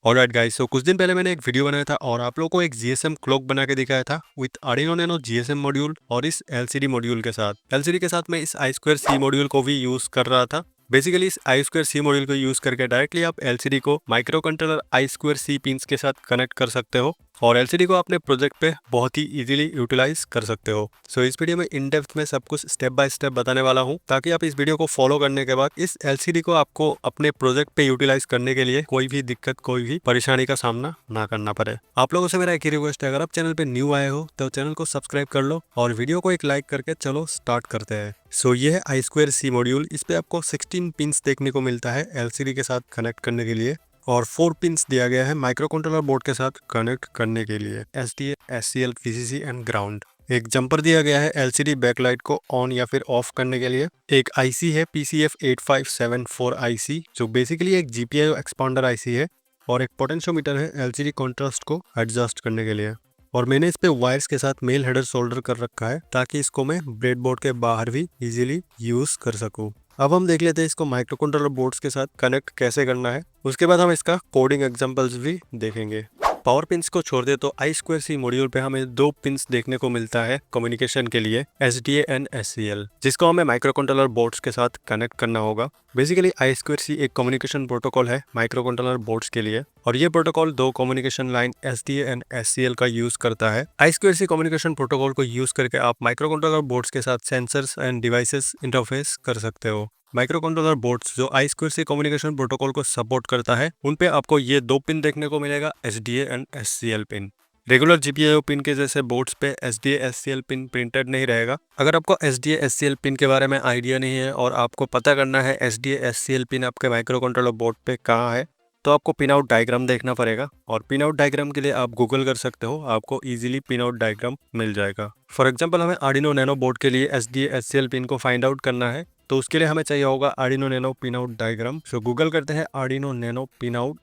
Alright guys, सो कुछ दिन पहले मैंने एक वीडियो बनाया था और आप लोगों को एक जीएसएम क्लॉक बना के दिखाया था with Arduino nano GSM module और इस एलसीडी मॉड्यूल के साथ। एलसीडी के साथ मैं इस आई स्क्वायर सी मॉड्यूल को भी यूज कर रहा था। बेसिकली इस आई स्क्वायर सी मॉड्यूल को यूज करके डायरेक्टली आप एलसीडी को माइक्रो कंट्रोलर आई स्क्वायर सी पिंस के साथ कनेक्ट कर सकते हो और एलसीडी को अपने प्रोजेक्ट पे बहुत ही इजीली यूटिलाइज कर सकते हो। सो इस वीडियो में इन डेप्थ में सब कुछ स्टेप बाय स्टेप बताने वाला हूँ ताकि आप इस वीडियो को फॉलो करने के बाद इस एलसीडी को आपको अपने प्रोजेक्ट पे यूटिलाइज करने के लिए कोई भी दिक्कत, कोई भी परेशानी का सामना ना करना पड़े। आप लोगों से मेरा एक ही रिक्वेस्ट है, अगर आप चैनल पे न्यू आए हो तो चैनल को सब्सक्राइब कर लो और वीडियो को एक लाइक करके चलो स्टार्ट करते हैं। सो ये है आई स्क्वायर सी मॉड्यूल। इस पे आपको 16 पिंस देखने को मिलता है एलसीडी के साथ कनेक्ट करने के लिए और 4 पिंस दिया गया है माइक्रो कंट्रोलर बोर्ड के साथ कनेक्ट करने के लिए, SDA, SCL, VCC and ground. एक जंपर दिया गया है एलसीडी बैकलाइट को ऑन या फिर ऑफ करने के लिए। एक आईसी है PCF 8574 आईसी जो बेसिकली एक जीपीआईओ एक्सपांडर आईसी है और एक पोटेंशियोमीटर है एलसीडी कॉन्ट्रास्ट को एडजस्ट करने के लिए। और मैंने इस पे वायर्स के साथ मेल हेडर सोल्डर कर रखा है ताकि इसको मैं ब्रेडबोर्ड के बाहर भी इजीली यूज कर सकूं। अब हम देख लेते हैं इसको माइक्रो कंट्रोलर बोर्ड्स के साथ कनेक्ट कैसे करना है। उसके बाद हम इसका कोडिंग एग्जांपल्स भी देखेंगे। पावर पिंस को छोड़ दे तो आई स्क्वायर सी मॉड्यूल पे हमें 2 पिंस देखने को मिलता है कम्युनिकेशन के लिए, SDA एंड SCL, जिसको हमें माइक्रो कंट्रोलर बोर्ड्स के साथ कनेक्ट करना होगा। बेसिकली आई स्क्वायर सी एक कम्युनिकेशन प्रोटोकॉल है माइक्रो कंट्रोलर बोर्ड्स के लिए और ये protocol 2 communication line SDA and SCL का यूज करता है। आई स्क्वायर सी कम्युनिकेशन प्रोटोकॉल को यूज करके आप माइक्रो कंट्रोलर बोर्ड्स के साथ सेंसर्स एंड डिवाइसेस इंटरफेस कर सकते हो। माइक्रो कंट्रोलर बोर्ड्स जो आई स्क्वायर सी कम्युनिकेशन प्रोटोकॉल को सपोर्ट करता है उन पे आपको ये 2 पिन देखने को मिलेगा, SDA and SCL pin. Regular GPIO pin के जैसे बोर्ड्स पे SDA SCL पिन प्रिंटेड नहीं रहेगा। अगर आपको SDA SCL पिन के बारे में आइडिया नहीं है और आपको पता करना है SDA SCL पिन आपके माइक्रो कंट्रोलर बोर्ड पे कहाँ है तो आपको पिन आउट डायग्राम देखना पड़ेगा और पिन आउट डायग्राम के लिए आप गूगल कर सकते हो, आपको इजीली पिन आउट डायग्राम मिल जाएगा। फॉर एग्जांपल हमें आर्डिनो नैनो बोर्ड के लिए SDA SCL पिन को फाइंड आउट करना है तो उसके लिए हमें चाहिए होगा Arduino nano pin out diagram. सो गूगल करते हैं Arduino nano pin out,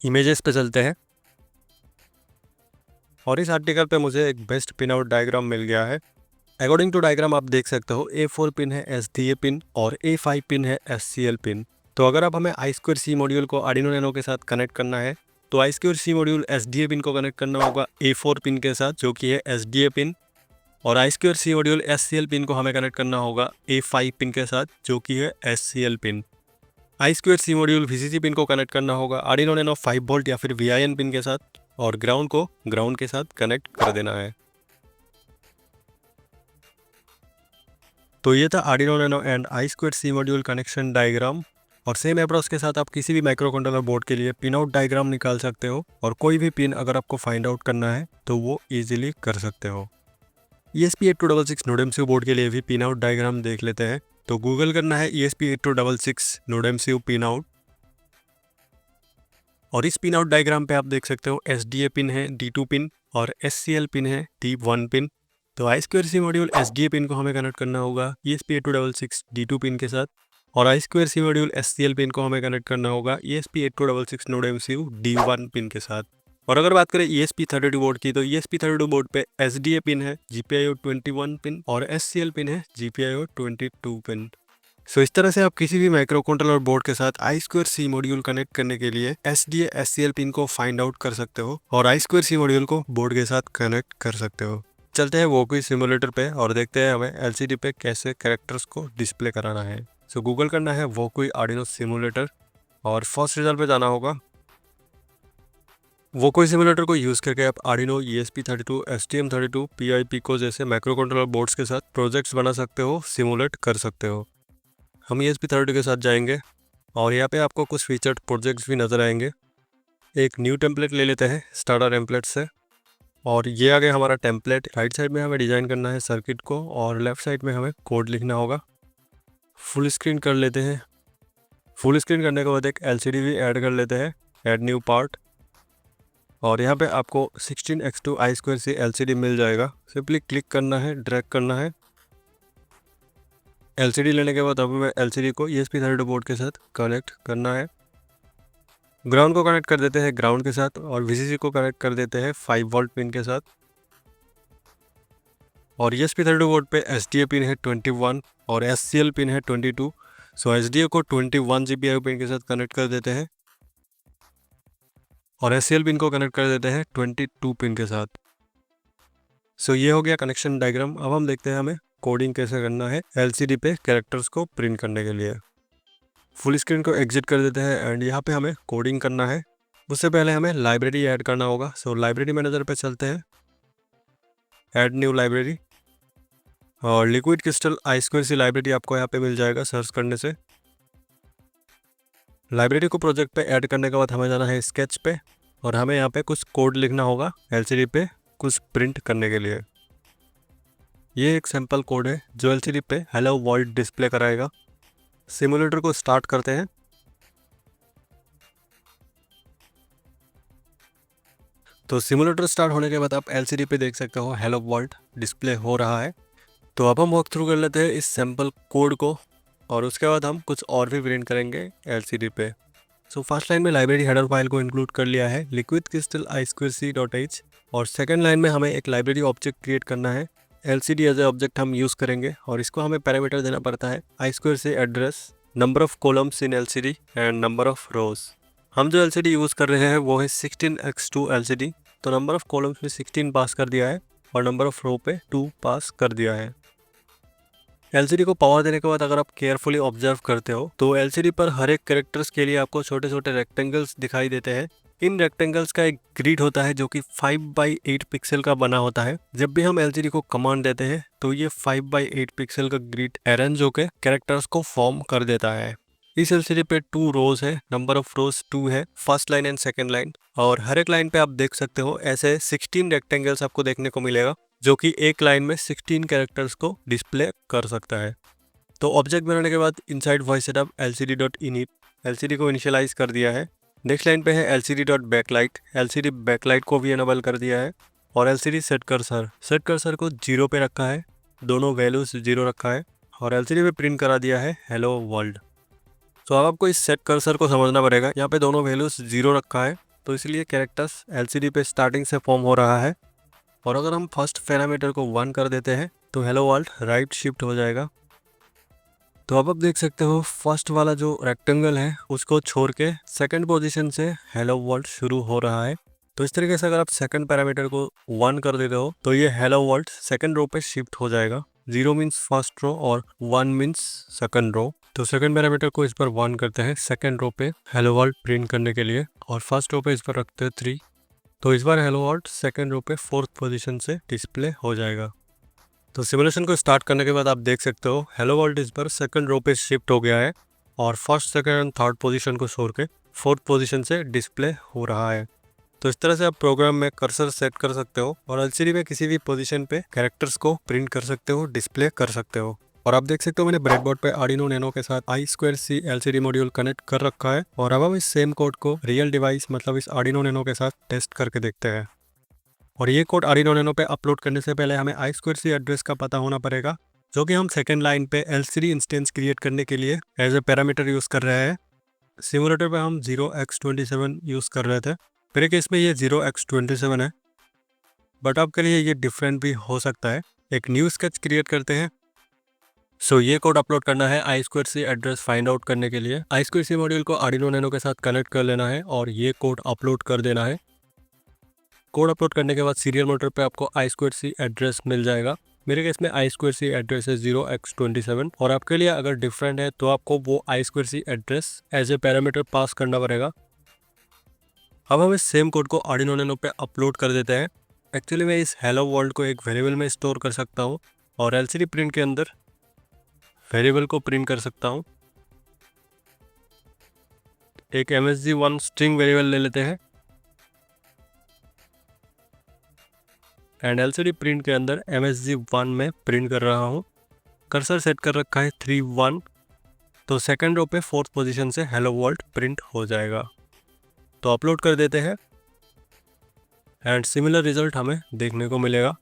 images पे चलते हैं और इस आर्टिकल पे मुझे एक बेस्ट पिन आउट डायग्राम मिल गया है। अकॉर्डिंग टू डायग्राम आप देख सकते हो A4 पिन है SDA पिन और A5 पिन है SCL पिन। तो अगर आप हमें आई स्क्वायर सी मॉड्यूल को आर्डिनो नैनो के साथ कनेक्ट करना है तो आई square C module SDA pin को कनेक्ट करना होगा A4 पिन के साथ जो कि है SDA पिन और आई square C module SCL pin को हमें कनेक्ट करना होगा A5 पिन के साथ जो कि है SCL पिन। आई square C module VCC pin को कनेक्ट करना होगा आर्डिनो नैनो 5 वोल्ट या फिर VIN पिन के साथ और ग्राउंड को ग्राउंड के साथ कनेक्ट कर देना है। तो ये था Arduino nano and I square C module connection diagram और सेम अप्रोच के साथ आप किसी भी माइक्रो कंट्रोलर बोर्ड के लिए पिन आउट डायग्राम निकाल सकते हो और कोई भी पिन अगर आपको फाइंड आउट करना है तो वो इजीली कर सकते हो। ESP8266 नोड MCU बोर्ड के लिए भी पिन आउट डायग्राम देख लेते हैं। तो गूगल करना है ESP8266 node MCU pin out और इस पिन आउट डायग्राम पे आप देख सकते हो SDA पिन है D2 पिन और SCL पिन है D1 पिन। तो आई square C module SDA pin को हमें कनेक्ट करना होगा ESP8266 D2 पिन के साथ और आई square C module SCL pin को हमें कनेक्ट करना होगा ESP8266 node MCU D1 pin के साथ। और अगर बात करें ESP32 बोर्ड की तो ESP32 बोर्ड पे SDA पिन है GPIO 21 पिन और SCL पिन है GPIO 22 पिन। सो इस तरह से आप किसी भी माइक्रो कंट्रोलर बोर्ड के साथ आई स्क्वायर सी मॉड्यूल कनेक्ट करने के लिए SDA SCL पिन को फाइंड आउट कर सकते हो और आई स्क्वायर सी मॉड्यूल को बोर्ड के साथ कनेक्ट कर सकते हो। चलते हैं वोकुई सिमुलेटर पे और देखते हैं हमें LCD पे कैसे कैरेक्टर्स को डिस्प्ले कराना है। सो गूगल करना है वोकुई आर्डिनो सिमुलेटर और फर्स्ट रिजल्ट पे जाना होगा। वोकुई सिमुलेटर को यूज़ करके आप आर्डिनो ESP32, STM32, PIPICO जैसे माइक्रो कंट्रोलर बोर्ड्स के साथ प्रोजेक्ट्स बना सकते हो, सिमुलेट कर सकते हो। हम ESP32 के साथ जाएंगे और यहाँ पे आपको कुछ फीचर्ड प्रोजेक्ट्स भी नज़र आएंगे। एक न्यू टेम्पलेट ले लेते हैं स्टार्टर टेम्पलेट से और ये आ गया हमारा टेम्पलेट। राइट साइड में हमें डिज़ाइन करना है सर्किट को और लेफ्ट साइड में हमें कोड लिखना होगा। फुल स्क्रीन कर लेते हैं। फुल स्क्रीन करने के बाद एक LCD भी ऐड कर लेते हैं, ऐड न्यू पार्ट और यहाँ पे आपको 16:2 आई स्क्वायर सी LCD मिल जाएगा। सिंपली क्लिक करना है, ड्रैग करना है। LCD लेने के बाद हमें LCD को ESP32 बोर्ड के साथ कनेक्ट करना है। ग्राउंड को कनेक्ट कर देते हैं ग्राउंड के साथ और VCC को कनेक्ट कर देते हैं 5 वोल्ट पिन के साथ और ESP32 बोर्ड पे SDA पिन है 21 और SCL पिन है 22। सो SDA को 21 GPIO पिन के साथ कनेक्ट कर देते हैं और SCL पिन को कनेक्ट कर देते हैं 22 पिन के साथ। सो ये हो गया कनेक्शन डायग्राम। अब हम देखते हैं हमें कोडिंग कैसे करना है LCD पे कैरेक्टर्स को प्रिंट करने के लिए। फुल स्क्रीन को एग्जिट कर देते हैं एंड यहाँ पे हमें कोडिंग करना है। उससे पहले हमें लाइब्रेरी ऐड करना होगा। सो लाइब्रेरी मैनेजर पे चलते हैं, ऐड न्यू लाइब्रेरी, और लिक्विड क्रिस्टल I2C लाइब्रेरी आपको यहाँ पे मिल जाएगा सर्च करने से। लाइब्रेरी को प्रोजेक्ट पे ऐड करने के बाद हमें जाना है स्केच पे, और हमें यहाँ पे कुछ कोड लिखना होगा LCD पे कुछ प्रिंट करने के लिए। ये एक सैम्पल कोड है जो LCD पे हेलो वर्ल्ड डिस्प्ले कराएगा। सिमुलेटर को स्टार्ट करते हैं। तो सिमुलेटर स्टार्ट होने के बाद आप LCD पे देख सकते हो हेलो वर्ल्ड डिस्प्ले हो रहा है। तो अब हम वॉक थ्रू कर लेते हैं इस सैम्पल कोड को, और उसके बाद हम कुछ और भी प्रिंट करेंगे LCD पे। सो फर्स्ट लाइन में लाइब्रेरी हेडर फाइल को इंक्लूड कर लिया है लिक्विड क्रिस्टल I2C.h, और सेकंड लाइन में हमें एक लाइब्रेरी ऑब्जेक्ट क्रिएट करना है। LCD एज ए ऑब्जेक्ट हम यूज़ करेंगे, और इसको हमें पैरामीटर देना पड़ता है I2C address, number of columns in LCD and number of रोज। हम जो LCD यूज़ कर रहे हैं वो है 16:2 LCD। तो नंबर ऑफ कॉलम्स में 16 पास कर दिया है और नंबर ऑफ रो पे 2 पास कर दिया है। LCD को पावर देने के बाद अगर आप केयरफुली ऑब्जर्व करते हो तो LCD पर हर एक कैरेक्टर्स के लिए आपको छोटे छोटे रेक्टेंगल्स दिखाई देते हैं। इन रेक्टेंगल्स का एक ग्रिड होता है जो कि 5x8 पिक्सल का बना होता है। जब भी हम LCD को कमांड देते हैं तो ये 5x8 पिक्सल का ग्रिड अरेंज होकर कैरेक्टर्स को फॉर्म कर देता है। इस LCD पे 2 रोज है, नंबर ऑफ रोज 2 है, first line and second line, और हर एक लाइन पे आप देख सकते हो ऐसे 16 रेक्टेंगल्स आपको देखने को मिलेगा जो कि एक लाइन में 16 कैरेक्टर्स को डिस्प्ले कर सकता है। तो ऑब्जेक्ट बनाने के बाद inside voice setup LCD.init, LCD को इनिशियलाइज कर दिया है। नेक्स्ट लाइन पे है LCD.backlight, LCD बैकलाइट को भी इनेबल कर दिया है, और LCD सेट कर्सर को 0 पे रखा है, दोनों वैल्यूज 0 रखा है, और LCD पे प्रिंट करा दिया है हेलो वर्ल्ड। तो अब आपको इस सेट कर्सर को समझना पड़ेगा। यहाँ पे दोनों वैल्यूज 0 रखा है, तो इसलिए कैरेक्टर्स LCD पे स्टार्टिंग से फॉर्म हो रहा है। और अगर हम फर्स्ट पैरामीटर को 1 कर देते हैं तो हेलो वर्ल्ड राइट शिफ्ट हो जाएगा। तो अब आप देख सकते हो फर्स्ट वाला जो रेक्टेंगल है उसको छोड़ के सेकंड पोजीशन से हेलो वर्ल्ड शुरू हो रहा है। तो इस तरीके से अगर आप सेकंड पैरामीटर को 1 कर देते हो तो ये हेलो वर्ल्ड सेकंड रो पे शिफ्ट हो जाएगा। 0 मीन्स फर्स्ट रो और 1 मीन्स सेकंड रो। तो सेकंड पैरामीटर को इस पर 1 करते हैं सेकंड रो पे हेलो वर्ल्ड प्रिंट करने के लिए, और फर्स्ट रो पे इस पर रखते हैं 3। तो इस बार हेलो वर्ल्ड सेकंड रो पे फोर्थ पोजीशन से डिस्प्ले हो जाएगा। तो सिमुलेशन को स्टार्ट करने के बाद आप देख सकते हो हेलो वर्ल्ड इस बार सेकंड रो पे शिफ्ट हो गया है, और first second and third position को छोड़ के फोर्थ पोजीशन से डिस्प्ले हो रहा है। तो इस तरह से आप प्रोग्राम में कर्सर सेट कर सकते हो और LCD में किसी भी पोजीशन पे कैरेक्टर्स को प्रिंट कर सकते हो, डिस्प्ले कर सकते हो। और आप देख सकते हो मैंने ब्रेडबोर्ड पे आर्डिनो नैनो के साथ I2C LCD मॉड्यूल कनेक्ट कर रखा है, और अब हम इस सेम कोड को रियल डिवाइस मतलब इस आर्डिनो नैनो के साथ टेस्ट करके देखते हैं। और ये कोड आर्डिनो नैनो पे अपलोड करने से पहले हमें I2C एड्रेस का पता होना पड़ेगा, जो कि हम सेकेंड लाइन पे LCD इंस्टेंस क्रिएट करने के लिए एज ए पैरामीटर यूज़ कर रहे हैं। सिमुलेटर पे हम 0x27 यूज़ कर रहे थे, मेरे केस में ये 0x27 है, बट आपके लिए ये डिफरेंट भी हो सकता है। एक न्यू स्केच क्रिएट करते हैं। सो ये कोड अपलोड करना है I2C एड्रेस फाइंड आउट करने के लिए। I2C मॉड्यूल को आर्डिनो नैनो के साथ कनेक्ट कर लेना है और ये कोड अपलोड कर देना है। कोड अपलोड करने के बाद सीरियल मोटर पे आपको I2C एड्रेस मिल जाएगा। मेरे केस में I2C एड्रेस है 0x27, और आपके लिए अगर डिफरेंट है तो आपको वो I2C address as a parameter pass करना पड़ेगा। अब हम इस सेम कोड को आर्डिनो नैनो पे अपलोड कर देते हैं। एक्चुअली मैं इस हेलो वर्ल्ड को एक वेरिएबल में स्टोर कर सकता हूँ, और LCD प्रिंट के अंदर वेरिएबल को प्रिंट कर सकता हूँ। एक MSG1 स्ट्रिंग वेरिएबल ले लेते हैं, एंड LCD प्रिंट के अंदर MSG1 में प्रिंट कर रहा हूँ। कर्सर सेट कर रखा है 3 1, तो सेकंड रो पे फोर्थ पोजीशन से हेलो वर्ल्ड प्रिंट हो जाएगा। तो अपलोड कर देते हैं, एंड सिमिलर रिजल्ट हमें देखने को मिलेगा।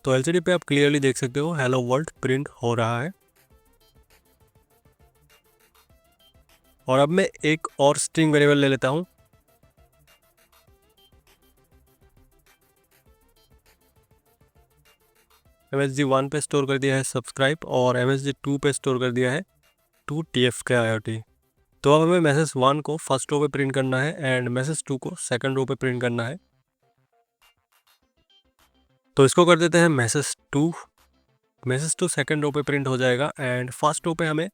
तो LCD पे आप क्लियरली देख सकते हो हेलो वर्ल्ड प्रिंट हो रहा है। और अब मैं एक और स्ट्रिंग वेरिएबल ले लेता हूँ। MSG1 पे स्टोर कर दिया है सब्सक्राइब, और MSG2 पे स्टोर कर दिया है 2TF के IoT। तो अब हमें मैसेज 1 को फर्स्ट रो पे प्रिंट करना है एंड मैसेज 2 को सेकंड रो पे प्रिंट करना है। तो इसको कर देते हैं मैसेज 2 सेकंड रो पे प्रिंट हो जाएगा एंड फर्स्ट रो पे हमें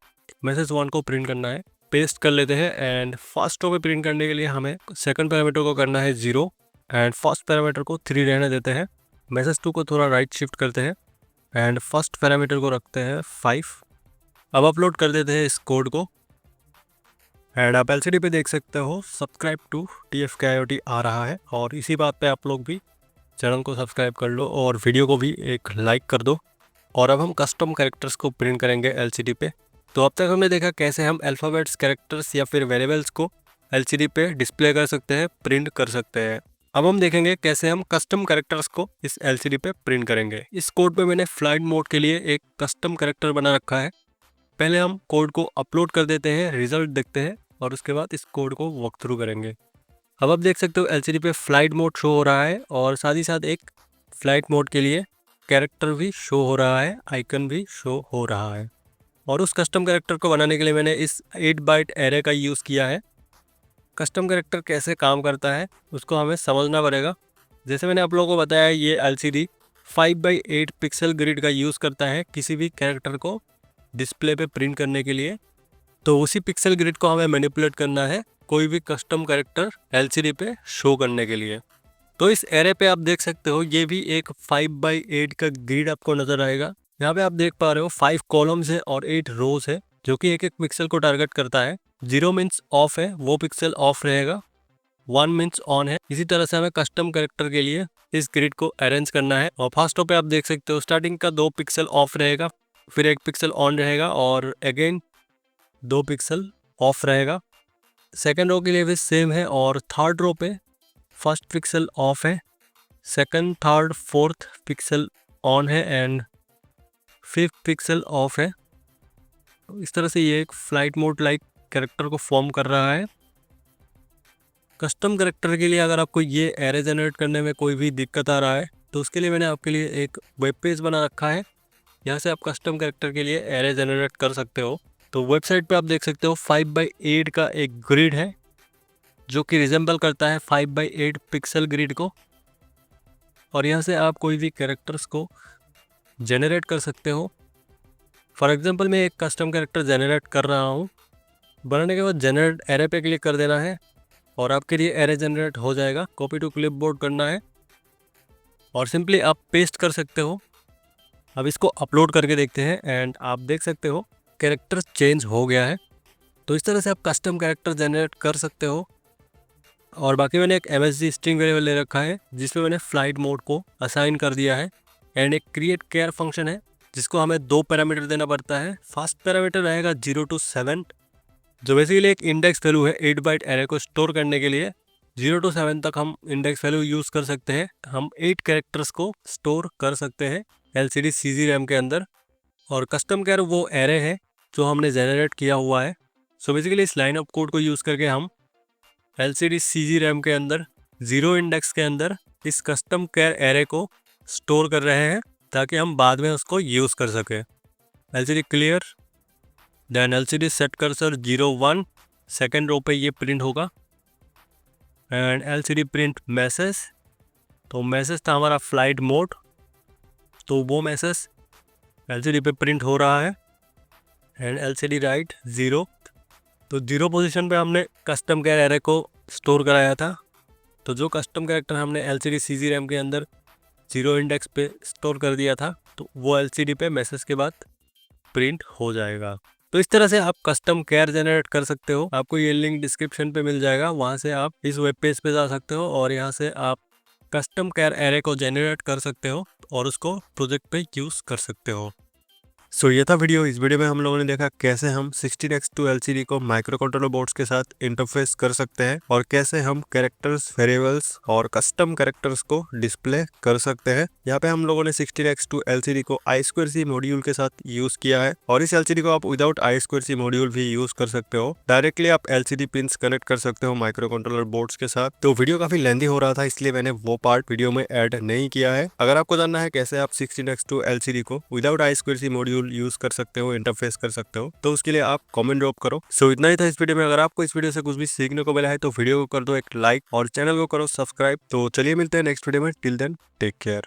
मैसेज 1 को प्रिंट करना है। पेस्ट कर लेते हैं एंड फर्स्ट रो पे प्रिंट करने के लिए हमें सेकंड पैरामीटर को करना है 0 एंड फर्स्ट पैरामीटर को 3 रहने देते हैं। मैसेज 2 को थोड़ा राइट शिफ्ट करते हैं एंड फर्स्ट पैरामीटर को रखते हैं 5। अब अपलोड कर देते हैं इस कोड को एंड आप एलसीडी पे देख सकते हो सब्सक्राइब टू TFK IoT आ रहा है। और इसी बात पे आप लोग भी चैनल को सब्सक्राइब कर लो और वीडियो को भी एक लाइक कर दो। और अब हम कस्टम कैरेक्टर्स को प्रिंट करेंगे एलसीडी पे। तो अब तक हमने देखा कैसे हम अल्फ़ाबेट्स, कैरेक्टर्स या फिर वेरिएबल्स को एलसीडी पे डिस्प्ले कर सकते हैं, प्रिंट कर सकते हैं। अब हम देखेंगे कैसे हम कस्टम कैरेक्टर्स को इस एलसीडी पे प्रिंट करेंगे। इस कोड पे मैंने फ्लाइट मोड के लिए एक कस्टम कैरेक्टर बना रखा है। पहले हम कोड को अपलोड कर देते हैं, रिजल्ट देखते हैं और उसके बाद इस कोड को वॉक थ्रू करेंगे। अब आप देख सकते हो एलसीडी पे फ्लाइट मोड शो हो रहा है और साथ ही साथ एक फ्लाइट मोड के लिए कैरेक्टर भी शो हो रहा है, आइकन भी शो हो रहा है। और उस कस्टम कैरेक्टर को बनाने के लिए मैंने इस 8 बाइट एरे का यूज़ किया है। कस्टम कैरेक्टर कैसे काम करता है उसको हमें समझना पड़ेगा। जैसे मैंने आप लोगों को बताया, ये एलसीडी 5x8 पिक्सल ग्रिड का यूज़ करता है किसी भी कैरेक्टर को डिस्प्ले पे प्रिंट करने के लिए। तो उसी पिक्सल ग्रिड को हमें मैनिपुलेट करना है कोई भी कस्टम कैरेक्टर एलसीडी पे शो करने के लिए। तो इस एरे पे आप देख सकते हो ये भी एक 5x8 का ग्रिड आपको नज़र आएगा। यहाँ पे आप देख पा रहे हो 5 कॉलम्स है और 8 रोज है जो कि एक एक पिक्सल को टारगेट करता है। 0 मीन्स ऑफ है, वो पिक्सल ऑफ रहेगा। 1 मीन्स ऑन है। इसी तरह से हमें कस्टम कैरेक्टर के लिए इस ग्रिड को अरेंज करना है। और फर्स्ट रो पे आप देख सकते हो स्टार्टिंग का 2 पिक्सल ऑफ रहेगा, फिर 1 पिक्सल ऑन रहेगा और अगेन 2 पिक्सल ऑफ रहेगा। सेकेंड रो के लिए भी सेम है और थर्ड रो पे फर्स्ट पिक्सल ऑफ है, second, third, fourth pixel on है एंड फिफ्थ पिक्सल ऑफ है। इस तरह से ये एक फ्लाइट मोड लाइक कैरेक्टर को फॉर्म कर रहा है। कस्टम कैरेक्टर के लिए अगर आपको ये एरे जनरेट करने में कोई भी दिक्कत आ रहा है तो उसके लिए मैंने आपके लिए एक वेब पेज बना रखा है। यहाँ से आप कस्टम कैरेक्टर के लिए एरे जनरेट कर सकते हो। तो वेबसाइट पे आप देख सकते हो 5x8 का एक ग्रिड है जो कि रिजेंबल करता है 5x8 पिक्सल ग्रिड को। और यहाँ से आप कोई भी कैरेक्टर्स को जनरेट कर सकते हो। फॉर एग्जांपल मैं एक कस्टम कैरेक्टर जनरेट कर रहा हूँ। बनाने के बाद जनरेट एरे पे क्लिक कर देना है और आपके लिए एरे जनरेट हो जाएगा। कॉपी टू क्लिपबोर्ड करना है और सिंपली आप पेस्ट कर सकते हो। अब इसको अपलोड करके देखते हैं एंड आप देख सकते हो कैरेक्टर चेंज हो गया है। तो इस तरह से आप कस्टम कैरेक्टर जनरेट कर सकते हो। और बाकी मैंने एक MSG स्ट्रिंग वेरिएबल ले रखा है जिसमें मैंने फ्लाइट मोड को असाइन कर दिया है एंड एक क्रिएट केयर फंक्शन है जिसको हमें 2 पैरामीटर देना पड़ता है। फर्स्ट पैरामीटर रहेगा 0 to 7 जो बेसिकली एक इंडेक्स वैल्यू है 8 बाइट एरे को स्टोर करने के लिए। 0 to 7 तक हम इंडेक्स वैल्यू यूज़ कर सकते हैं। हम 8 कैरेक्टर्स को स्टोर कर सकते हैं LCD CG रैम के अंदर। और कस्टम केयर वो एरे है जो हमने जनरेट किया हुआ है। सो बेसिकली इस लाइन ऑफ कोड को यूज़ करके हम LCD CG रैम के अंदर 0 इंडेक्स के अंदर इस कस्टम केयर एरे को स्टोर कर रहे हैं ताकि हम बाद में उसको यूज़ कर सकें। LCD clear, then LCD set cursor 0 1, second row पे ये प्रिंट होगा एंड LCD प्रिंट मैसेज। तो मैसेज था हमारा फ्लाइट मोड, तो वो मैसेज LCD पे प्रिंट हो रहा है एंड LCD राइट 0। तो 0 पोजीशन पे हमने कस्टम केयर एरे को स्टोर कराया था। तो जो कस्टम कैरेक्टर हमने LCD CG रैम के अंदर 0 इंडेक्स पे स्टोर कर दिया था तो वो LCD पे मैसेज के बाद प्रिंट हो जाएगा। तो इस तरह से आप कस्टम केयर जनरेट कर सकते हो। आपको ये लिंक डिस्क्रिप्शन पे मिल जाएगा, वहाँ से आप इस वेब पेज पे जा सकते हो और यहाँ से आप कस्टम केयर एरे को जनरेट कर सकते हो और उसको प्रोजेक्ट पे यूज़ कर सकते हो। सो ये था वीडियो। इस वीडियो में हम लोगों ने देखा कैसे हम 16:2 LCD को माइक्रो कंट्रोलर बोर्ड्स के साथ इंटरफेस कर सकते हैं और कैसे हम कैरेक्टर्स, वेरिएबल्स और कस्टम कैरेक्टर्स को डिस्प्ले कर सकते हैं। यहाँ पे हम लोगों ने 16:2 LCD को I2C मॉड्यूल के साथ यूज किया है और इस LCD को आप विदाउट I2C मॉड्यूल भी यूज कर सकते हो। डायरेक्टली आप LCD पिंस कनेक्ट कर सकते हो माइक्रो कंट्रोलर बोर्ड्स के साथ। तो वीडियो काफी लेंथी हो रहा था इसलिए मैंने वो पार्ट वीडियो में ऐड नहीं किया है। अगर आपको जानना है कैसे आप 16:2 LCD को without I2C module module use कर सकते हो, इंटरफेस कर सकते हो, तो उसके लिए आप कमेंट ड्रॉप करो। सो इतना ही था इस वीडियो में। अगर आपको इस वीडियो से कुछ भी सीखने को मिला है तो वीडियो को कर दो एक लाइक और चैनल को करो सब्सक्राइब। तो चलिए मिलते हैं नेक्स्ट वीडियो में। Till then take care.